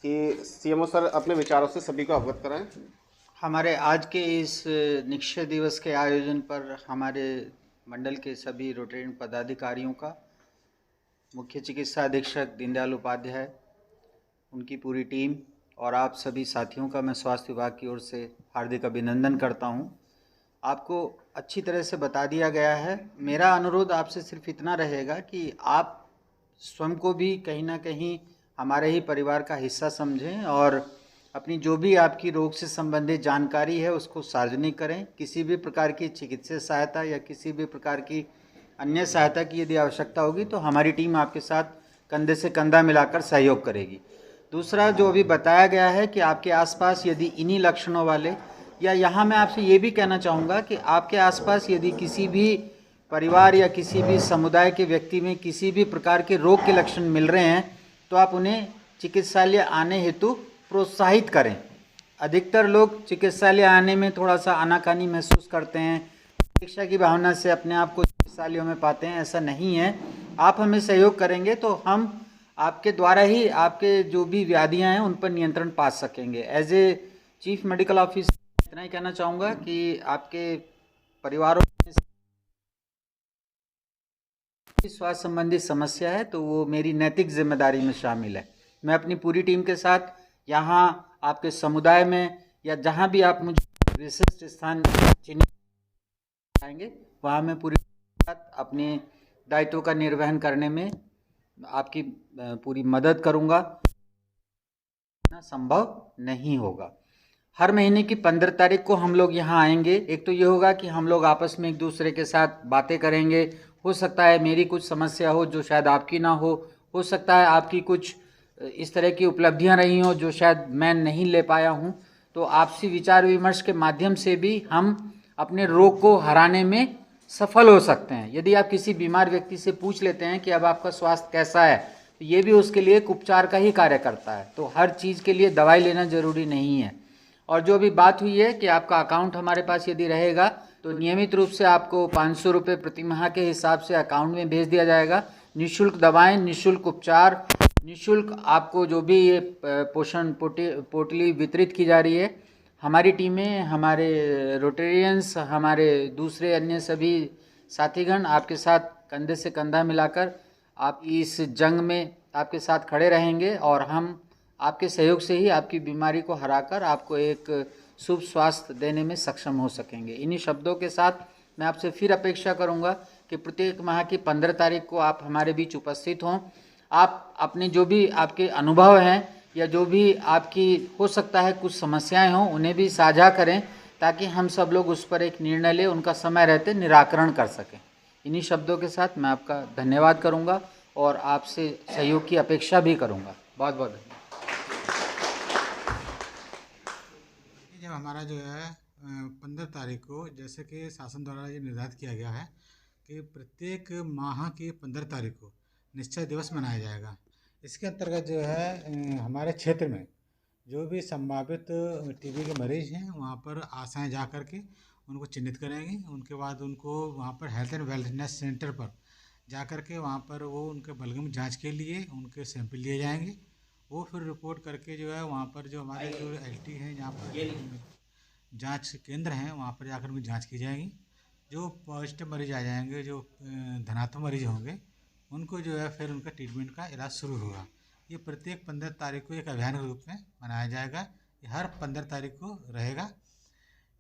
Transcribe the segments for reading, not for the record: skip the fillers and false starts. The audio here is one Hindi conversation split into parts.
कि सीएमओ सर अपने विचारों से सभी को अवगत कराएं। हमारे आज के इस निक्षय दिवस के आयोजन पर हमारे मंडल के सभी रोटेरियन पदाधिकारियों का, मुख्य चिकित्सा अधीक्षक दीनदयाल उपाध्याय, उनकी पूरी टीम और आप सभी साथियों का मैं स्वास्थ्य विभाग की ओर से हार्दिक अभिनंदन करता हूं। आपको अच्छी तरह से बता दिया गया है। मेरा अनुरोध आपसे सिर्फ इतना रहेगा कि आप स्वयं को भी कहीं ना कहीं हमारे ही परिवार का हिस्सा समझें और अपनी जो भी आपकी रोग से संबंधित जानकारी है उसको सार्वजनिक करें। किसी भी प्रकार की चिकित्सीय सहायता या किसी भी प्रकार की अन्य सहायता की यदि आवश्यकता होगी तो हमारी टीम आपके साथ कंधे से कंधा मिलाकर सहयोग करेगी। दूसरा जो अभी बताया गया है कि आपके आसपास यदि इन्हीं लक्षणों वाले, या यहाँ मैं आपसे ये भी कहना चाहूँगा कि आपके आसपास यदि किसी भी परिवार या किसी भी समुदाय के व्यक्ति में किसी भी प्रकार के रोग के लक्षण मिल रहे हैं तो आप उन्हें चिकित्सालय आने हेतु प्रोत्साहित करें। अधिकतर लोग चिकित्सालय आने में थोड़ा सा आनाकानी महसूस करते हैं, परीक्षा की भावना से अपने आप को चिकित्सालयों में पाते हैं। ऐसा नहीं है। आप हमें सहयोग करेंगे तो हम आपके द्वारा ही आपके जो भी व्याधियां हैं उन पर नियंत्रण पा सकेंगे। As a chief medical officer इतना ही कहना चाहूँगा कि आपके परिवारों में स्वास्थ्य संबंधी समस्या है तो वो मेरी नैतिक जिम्मेदारी में शामिल है। मैं अपनी पूरी टीम के साथ यहाँ आपके समुदाय में या जहाँ भी आप मुझे विशिष्ट स्थान चिन्हित कराएंगे वहाँ मैं पूरी साथ अपने दायित्व का निर्वहन करने में आपकी पूरी मदद करूँगा। संभव नहीं होगा। हर महीने की 15 तारीख को हम लोग यहाँ आएंगे। एक तो ये होगा कि हम लोग आपस में एक दूसरे के साथ बातें करेंगे। हो सकता है मेरी कुछ समस्या हो जो शायद आपकी ना हो सकता है आपकी कुछ इस तरह की उपलब्धियां रही हों जो शायद मैं नहीं ले पाया हूं। तो आपसी विचार विमर्श के माध्यम से भी हम अपने रोग को हराने में सफल हो सकते हैं। यदि आप किसी बीमार व्यक्ति से पूछ लेते हैं कि अब आपका स्वास्थ्य कैसा है तो ये भी उसके लिए एक उपचार का ही कार्य करता है। तो हर चीज़ के लिए दवाई लेना जरूरी नहीं है। और जो भी बात हुई है कि आपका अकाउंट हमारे पास यदि रहेगा तो नियमित रूप से आपको 500 रुपये प्रति माह के हिसाब से अकाउंट में भेज दिया जाएगा। निःशुल्क दवाएं, निःशुल्क उपचार, निःशुल्क आपको जो भी ये पोषण पोटली वितरित की जा रही है। हमारी टीमें, हमारे रोटेरियंस, हमारे दूसरे अन्य सभी साथीगण आपके साथ कंधे से कंधा मिलाकर आप इस जंग में आपके साथ खड़े रहेंगे और हम आपके सहयोग से ही आपकी बीमारी को हराकर आपको एक शुभ स्वास्थ्य देने में सक्षम हो सकेंगे। इन्हीं शब्दों के साथ मैं आपसे फिर अपेक्षा करूंगा कि प्रत्येक माह की 15 तारीख को आप हमारे बीच उपस्थित हों। आप अपने जो भी आपके अनुभव हैं या जो भी आपकी हो सकता है कुछ समस्याएं हों उन्हें भी साझा करें ताकि हम सब लोग उस पर एक निर्णय लें, उनका समय रहते निराकरण कर सकें। इन्हीं शब्दों के साथ मैं आपका धन्यवाद करूँगा और आपसे सहयोग की अपेक्षा भी करूँगा। बहुत बहुत धन्यवाद। जब हमारा जो है 15 तारीख को जैसे कि शासन द्वारा ये निर्धारित किया गया है कि प्रत्येक माह की 15 तारीख को निश्चय दिवस मनाया जाएगा। इसके अंतर्गत जो है हमारे क्षेत्र में जो भी संभावित टीबी के मरीज हैं वहाँ पर आशाएं जा कर के उनको चिन्हित करेंगी। उनके बाद उनको वहाँ पर हेल्थ एंड वेलनेस सेंटर पर जा कर के वहाँ पर वो उनके बलगम जांच के लिए उनके सैंपल लिए जाएंगे। वो फिर रिपोर्ट करके जो है वहाँ पर जो हमारे जो एलटी हैं जहाँ पर जांच केंद्र हैं वहाँ पर जाकर उनकी जांच की जाएगी। जो पॉजिटिव मरीज आ जाएंगे, जो धनात्मक मरीज होंगे उनको जो है फिर उनका ट्रीटमेंट का इलाज शुरू होगा। ये प्रत्येक 15 तारीख को एक अभियान के रूप में मनाया जाएगा। ये हर 15 तारीख को रहेगा।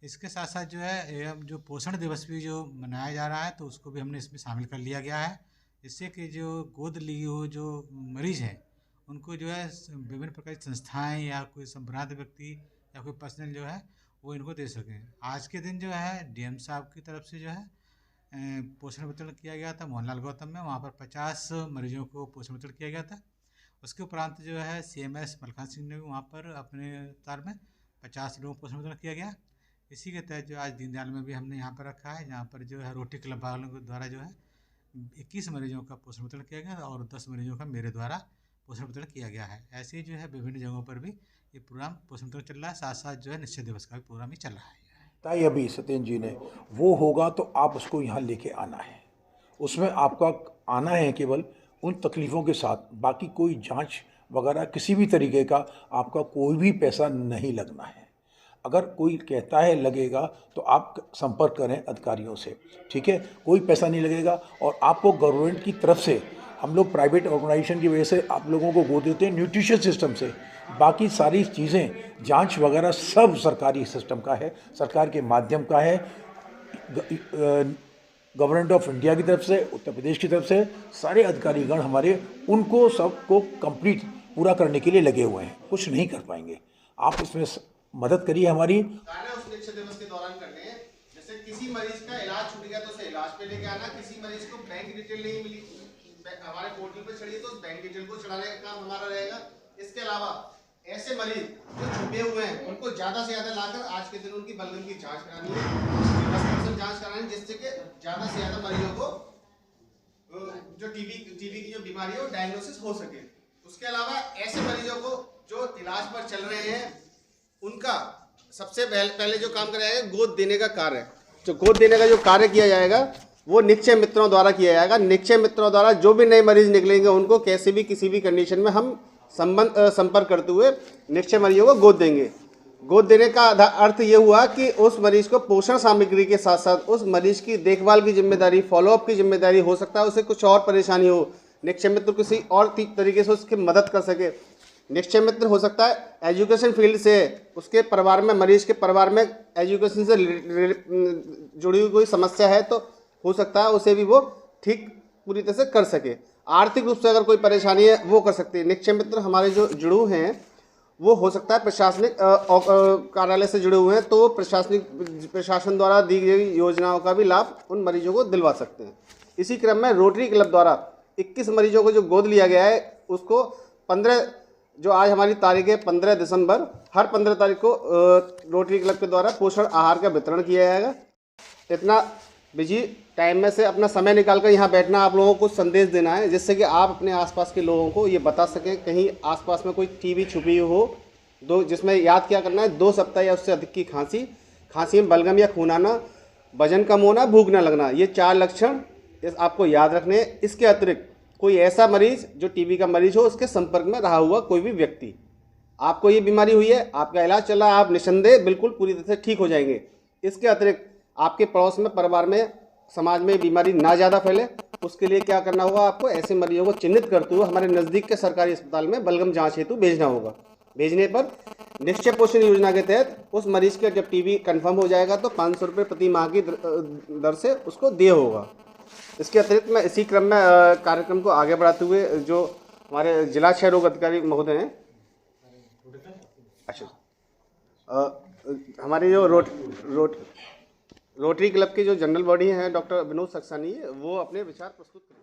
इसके साथ साथ जो है जो पोषण दिवस भी जो मनाया जा रहा है तो उसको भी हमने इसमें शामिल कर लिया गया है, जिससे कि जो गोद लिए हुए जो मरीज हैं उनको जो है विभिन्न प्रकार की संस्थाएं या कोई संभ्रांत व्यक्ति या कोई पर्सनल जो है वो इनको दे सकें। आज के दिन जो है डीएम साहब की तरफ से जो है पोषण वितरण किया गया था मोहनलाल गौतम में। वहाँ पर 50 मरीजों को पोषण वितरण किया गया था। उसके उपरांत जो है CMS मलखान सिंह ने भी वहाँ पर अपने तार में 50 लोगों को पोषण वितरण किया गया। इसी के तहत जो आज दीनदयाल में भी हमने यहाँ पर रखा है, जहाँ पर जो है रोटी क्लब वालों के द्वारा जो है 21 मरीजों का पोषण वितरण किया गया और 10 मरीजों का मेरे द्वारा पोषण वितरण किया गया है। ऐसे ही जो है विभिन्न जगहों पर भी ये प्रोग्राम पोषण वितरण चल रहा है। साथ साथ जो है निश्चय दिवस का भी प्रोग्राम ही चल रहा है। ताई अभी सत्येंद्र जी ने वो होगा तो आप उसको यहाँ लेके आना है। उसमें आपका आना है केवल उन तकलीफ़ों के साथ, बाकी कोई जांच वगैरह किसी भी तरीके का आपका कोई भी पैसा नहीं लगना है। अगर कोई कहता है लगेगा तो आप संपर्क करें अधिकारियों से, ठीक है। कोई पैसा नहीं लगेगा और आपको गवर्नमेंट की तरफ से, हम लोग प्राइवेट ऑर्गेनाइजेशन की वजह से आप लोगों को गोद देते हैं न्यूट्रिशन सिस्टम से। बाकी सारी चीज़ें जांच वगैरह सब सरकारी सिस्टम का है, सरकार के माध्यम का है। गवर्नमेंट ऑफ इंडिया की तरफ से, उत्तर प्रदेश की तरफ से सारे अधिकारीगण हमारे उनको सबको कंप्लीट पूरा करने के लिए लगे हुए हैं। कुछ नहीं कर पाएंगे, आप इसमें मदद करिए हमारी। उस निश्चित दिवस के दौरान करने हैं। जैसे किसी मरीज का इलाज छूट गया तो उसे इलाज पे लेके आना, किसी मरीज को बैंक डिटेल नहीं मिली, हमारे पोर्टल पे चढ़िए तो उस बैंक डिटेल को चढ़ाने का काम हमारा रहेगा। इसके अलावा ऐसे मरीज जो छुपे हुए हैं उनको ज्यादा से ज्यादा लाकर आज के दिन उनकी बलगम की जांच करानी है, जांच करानी है, जिससे कि ज्यादा से ज्यादा मरीजों को जो टीबी की जो बीमारी है वो डायग्नोसिस हो सके। उसके अलावा ऐसे मरीजों को जो इलाज पर चल रहे हैं उनका सबसे पहले जो काम कराया जाएगा गोद देने का कार्य। जो गोद देने का जो कार्य किया जाएगा वो निक्षय मित्रों द्वारा किया जाएगा। निक्षय मित्रों द्वारा जो भी नए मरीज निकलेंगे उनको कैसे भी किसी भी कंडीशन में हम संपर्क करते हुए निक्षय मरीजों को गोद देंगे। गोद देने का अर्थ ये हुआ कि उस मरीज को पोषण सामग्री के साथ साथ उस मरीज की देखभाल की जिम्मेदारी, फॉलोअप की जिम्मेदारी, हो सकता है उसे कुछ और परेशानी हो, निक्षय मित्र किसी और तरीके से उसकी मदद कर सके। निक्षय मित्र हो सकता है एजुकेशन फील्ड से उसके परिवार में, मरीज के परिवार में एजुकेशन से जुड़ी हुई कोई समस्या है तो हो सकता है उसे भी वो ठीक पूरी तरह से कर सके। आर्थिक रूप से अगर कोई परेशानी है वो कर सकते हैं। निक्षय मित्र हमारे जो जुड़े हैं वो हो सकता है प्रशासनिक कार्यालय से जुड़े हुए हैं तो प्रशासन द्वारा दी गई योजनाओं का भी लाभ उन मरीजों को दिलवा सकते हैं। इसी क्रम में रोटरी क्लब द्वारा 21 मरीजों को जो गोद लिया गया है उसको 15, जो आज हमारी तारीख है 15 दिसंबर, हर 15 तारीख को रोटरी क्लब के द्वारा पोषण आहार का वितरण किया जाएगा। इतना बिजी टाइम में से अपना समय निकालकर यहाँ बैठना, आप लोगों को संदेश देना है जिससे कि आप अपने आसपास के लोगों को ये बता सकें कहीं आसपास में कोई टीबी छुपी हो। जिसमें याद क्या करना है, 2 सप्ताह या उससे अधिक की खांसी में बलगम या खून आना, वजन कम होना, भूख न लगना, ये 4 लक्षण आपको याद रखने हैं। इसके अतिरिक्त कोई ऐसा मरीज जो टीबी का मरीज हो उसके संपर्क में रहा हुआ कोई भी व्यक्ति, आपको ये बीमारी हुई है, आपका इलाज चल रहा है, आप निसंदेह बिल्कुल पूरी तरह से ठीक हो जाएंगे। इसके अतिरिक्त आपके पड़ोस में, परिवार में, समाज में बीमारी ना ज़्यादा फैले उसके लिए क्या करना होगा, आपको ऐसे मरीजों को चिन्हित करते हुए हमारे नज़दीक के सरकारी अस्पताल में बलगम जांच हेतु भेजना होगा। भेजने पर निश्चय पोषण योजना के तहत उस मरीज का जब टीबी कंफर्म हो जाएगा तो 500 रुपये प्रति माह की दर से उसको दिए होगा। इसके अतिरिक्त मैं इसी क्रम में कार्यक्रम को आगे बढ़ाते हुए जो हमारे जिला क्षय रोग अधिकारी महोदय हैं, अच्छा हमारे जो रोटरी क्लब के जो जनरल बॉडी हैं डॉक्टर विनोद सक्सेना, वो अपने विचार प्रस्तुत करेंगे।